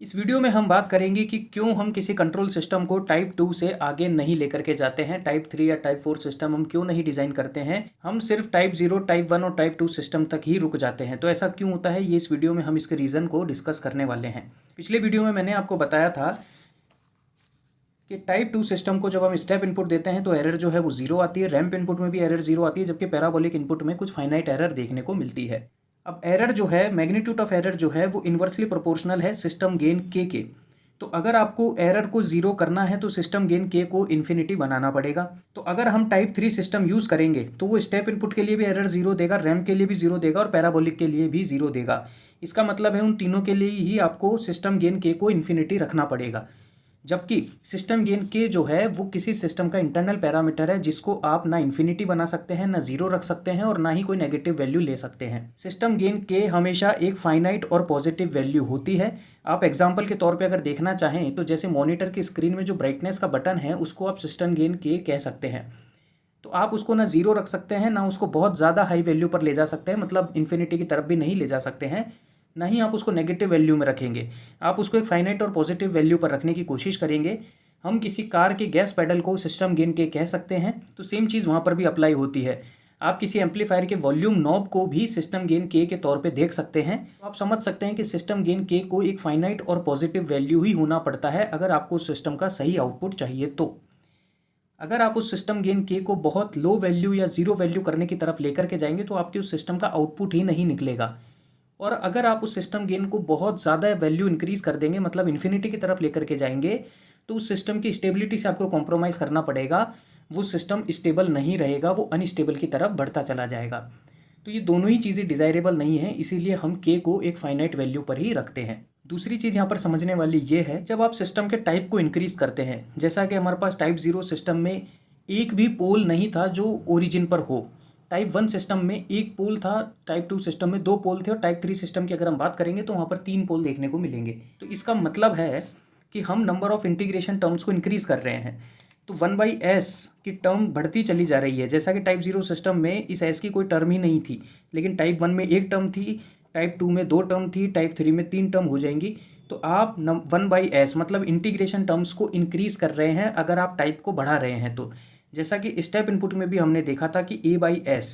इस वीडियो में हम बात करेंगे कि क्यों हम किसी कंट्रोल सिस्टम को टाइप 2 से आगे नहीं लेकर के जाते हैं। टाइप 3 या टाइप 4 सिस्टम हम क्यों नहीं डिज़ाइन करते हैं, हम सिर्फ टाइप 0, टाइप 1 और टाइप 2 सिस्टम तक ही रुक जाते हैं। तो ऐसा क्यों होता है, ये इस वीडियो में हम इसके रीज़न को डिस्कस करने वाले हैं। पिछले वीडियो में मैंने आपको बताया था कि टाइप 2 सिस्टम को जब हम स्टेप इनपुट देते हैं तो एरर जो है वो 0 आती है, रैंप इनपुट में भी एरर 0 आती है, जबकि पैराबोलिक इनपुट में कुछ फाइनाइट एरर देखने को मिलती है। अब एरर जो है, मैग्नीट्यूड ऑफ एरर जो है वो इन्वर्सली प्रोपोर्शनल है सिस्टम गेन के। तो अगर आपको एरर को 0 करना है तो सिस्टम गेन के को इन्फिनिटी बनाना पड़ेगा। तो अगर हम टाइप 3 सिस्टम यूज़ करेंगे तो वो स्टेप इनपुट के लिए भी एरर 0 देगा, रैंप के लिए भी 0 देगा और पैराबोलिक के लिए भी 0 देगा। इसका मतलब है उन तीनों के लिए ही आपको सिस्टम गेन के को इन्फिनिटी रखना पड़ेगा। जबकि सिस्टम गेन के जो है वो किसी सिस्टम का इंटरनल पैरामीटर है जिसको आप ना इन्फिनिटी बना सकते हैं, ना 0 रख सकते हैं और ना ही कोई नेगेटिव वैल्यू ले सकते हैं। सिस्टम गेन के हमेशा एक फाइनाइट और पॉजिटिव वैल्यू होती है। आप एग्जाम्पल के तौर पे अगर देखना चाहें तो जैसे मॉनिटर की स्क्रीन में जो ब्राइटनेस का बटन है उसको आप सिस्टम गेन के कह सकते हैं। तो आप उसको ना 0 रख सकते हैं, ना उसको बहुत ज़्यादा हाई वैल्यू पर ले जा सकते हैं, मतलब इन्फिनिटी की तरफ भी नहीं ले जा सकते हैं, ना ही आप उसको नेगेटिव वैल्यू में रखेंगे। आप उसको एक फाइनाइट और पॉजिटिव वैल्यू पर रखने की कोशिश करेंगे। हम किसी कार के गैस पेडल को सिस्टम गेन के कह सकते हैं, तो सेम चीज़ वहाँ पर भी अप्लाई होती है। आप किसी एम्पलीफायर के वॉल्यूम नॉब को भी सिस्टम गेन के तौर पे देख सकते हैं। तो आप समझ सकते हैं कि सिस्टम गेन के को एक फाइनाइट और पॉजिटिव वैल्यू ही होना पड़ता है अगर आपको उस सिस्टम का सही आउटपुट चाहिए। तो अगर आप उस सिस्टम गेन के को बहुत लो वैल्यू या 0 वैल्यू करने की तरफ लेकर के जाएंगे तो आपके उस सिस्टम का आउटपुट ही नहीं निकलेगा। और अगर आप उस सिस्टम गेन को बहुत ज़्यादा वैल्यू इंक्रीज कर देंगे, मतलब इन्फिनिटी की तरफ लेकर के जाएंगे, तो उस सिस्टम की स्टेबिलिटी से आपको कॉम्प्रोमाइज़ करना पड़ेगा। वो सिस्टम स्टेबल नहीं रहेगा, वो अनस्टेबल की तरफ बढ़ता चला जाएगा। तो ये दोनों ही चीज़ें डिज़ायरेबल नहीं है, इसीलिए हम के को एक फाइनाइट वैल्यू पर ही रखते हैं। दूसरी चीज़ यहाँ पर समझने वाली ये है, जब आप सिस्टम के टाइप को इंक्रीज करते हैं, जैसा कि हमारे पास टाइप 0 सिस्टम में एक भी पोल नहीं था जो ओरिजिन पर हो। टाइप 1 सिस्टम में एक पोल था, टाइप 2 सिस्टम में 2 पोल थे और टाइप 3 सिस्टम की अगर हम बात करेंगे तो वहाँ पर 3 पोल देखने को मिलेंगे। तो इसका मतलब है कि हम नंबर ऑफ इंटीग्रेशन टर्म्स को इंक्रीज कर रहे हैं। तो 1/s की टर्म बढ़ती चली जा रही है। जैसा कि टाइप 0 सिस्टम में इस s की कोई टर्म ही नहीं थी, लेकिन टाइप 1 में एक टर्म थी, टाइप 2 में 2 टर्म थी, टाइप 3 में 3 टर्म हो जाएंगी। तो आप 1/s मतलब इंटीग्रेशन टर्म्स को इंक्रीज कर रहे हैं अगर आप टाइप को बढ़ा रहे हैं। तो जैसा कि स्टेप इनपुट में भी हमने देखा था कि a/s,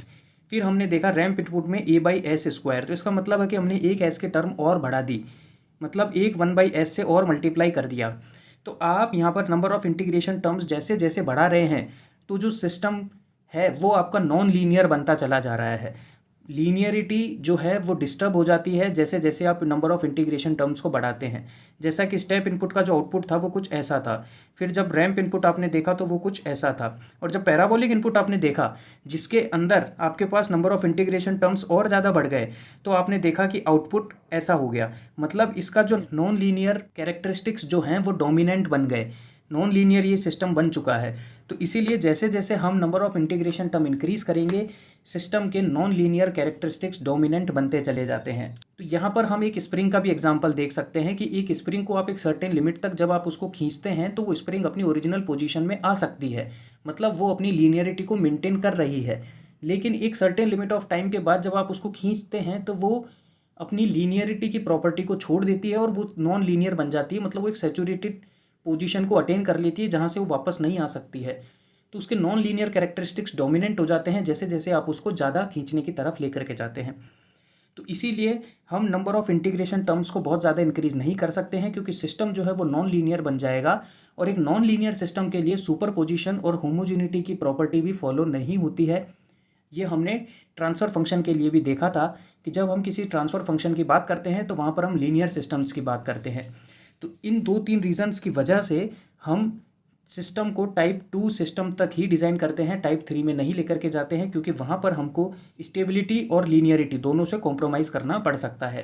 फिर हमने देखा रैंप इनपुट में a/s²। तो इसका मतलब है कि हमने एक s के टर्म और बढ़ा दी, मतलब एक 1/s से और मल्टीप्लाई कर दिया। तो आप यहाँ पर नंबर ऑफ इंटीग्रेशन टर्म्स जैसे जैसे बढ़ा रहे हैं तो जो सिस्टम है वो आपका नॉन लीनियर बनता चला जा रहा है। लीनियरिटी जो है वो डिस्टर्ब हो जाती है जैसे जैसे आप नंबर ऑफ इंटीग्रेशन टर्म्स को बढ़ाते हैं। जैसा कि स्टेप इनपुट का जो आउटपुट था वो कुछ ऐसा था, फिर जब रैंप इनपुट आपने देखा तो वो कुछ ऐसा था, और जब पैराबोलिक इनपुट आपने देखा जिसके अंदर आपके पास नंबर ऑफ इंटीग्रेशन टर्म्स और ज़्यादा बढ़ गए, तो आपने देखा कि आउटपुट ऐसा हो गया। मतलब इसका जो नॉन लीनियर कैरेक्टरिस्टिक्स जो हैं वो डोमिनेंट बन गए, नॉन लीनियर ये सिस्टम बन चुका है। तो इसीलिए जैसे जैसे हम number of integration term increase करेंगे, सिस्टम के नॉन लीनियर कैरेक्टरिस्टिक्स डोमिनेंट बनते चले जाते हैं। तो यहाँ पर हम एक स्प्रिंग का भी एग्जांपल देख सकते हैं कि एक स्प्रिंग को आप एक सर्टेन लिमिट तक जब आप उसको खींचते हैं तो वो स्प्रिंग अपनी ओरिजिनल पोजीशन में आ सकती है, मतलब वो अपनी लीनियरिटी को मेंटेन कर रही है। लेकिन एक सर्टेन लिमिट ऑफ टाइम के बाद जब आप उसको खींचते हैं तो वो अपनी लीनियरिटी की प्रॉपर्टी को छोड़ देती है और वो नॉन लीनियर बन जाती है, मतलब वो एक सैचुरेटेड पोजीशन को अटेन कर लेती है जहाँ से वो वापस नहीं आ सकती है। तो उसके नॉन लीनियर कैरेक्टरिस्टिक्स डोमिनेंट हो जाते हैं जैसे जैसे आप उसको ज़्यादा खींचने की तरफ लेकर के जाते हैं। तो इसीलिए हम नंबर ऑफ इंटीग्रेशन टर्म्स को बहुत ज़्यादा इंक्रीज नहीं कर सकते हैं, क्योंकि सिस्टम जो है वो नॉन लीनियर बन जाएगा। और एक नॉन लीनियर सिस्टम के लिए सुपर पोजिशन और होमोजिनिटी की प्रॉपर्टी भी फॉलो नहीं होती है। ये हमने ट्रांसफ़र फंक्शन के लिए भी देखा था कि जब हम किसी ट्रांसफ़र फंक्शन की बात करते हैं तो वहाँ पर हम लीनियर सिस्टम्स की बात करते हैं। तो इन 2-3 रीजंस की वजह से हम सिस्टम को टाइप 2 सिस्टम तक ही डिज़ाइन करते हैं, टाइप 3 में नहीं लेकर के जाते हैं, क्योंकि वहाँ पर हमको स्टेबिलिटी और लीनियरिटी दोनों से कॉम्प्रोमाइज़ करना पड़ सकता है।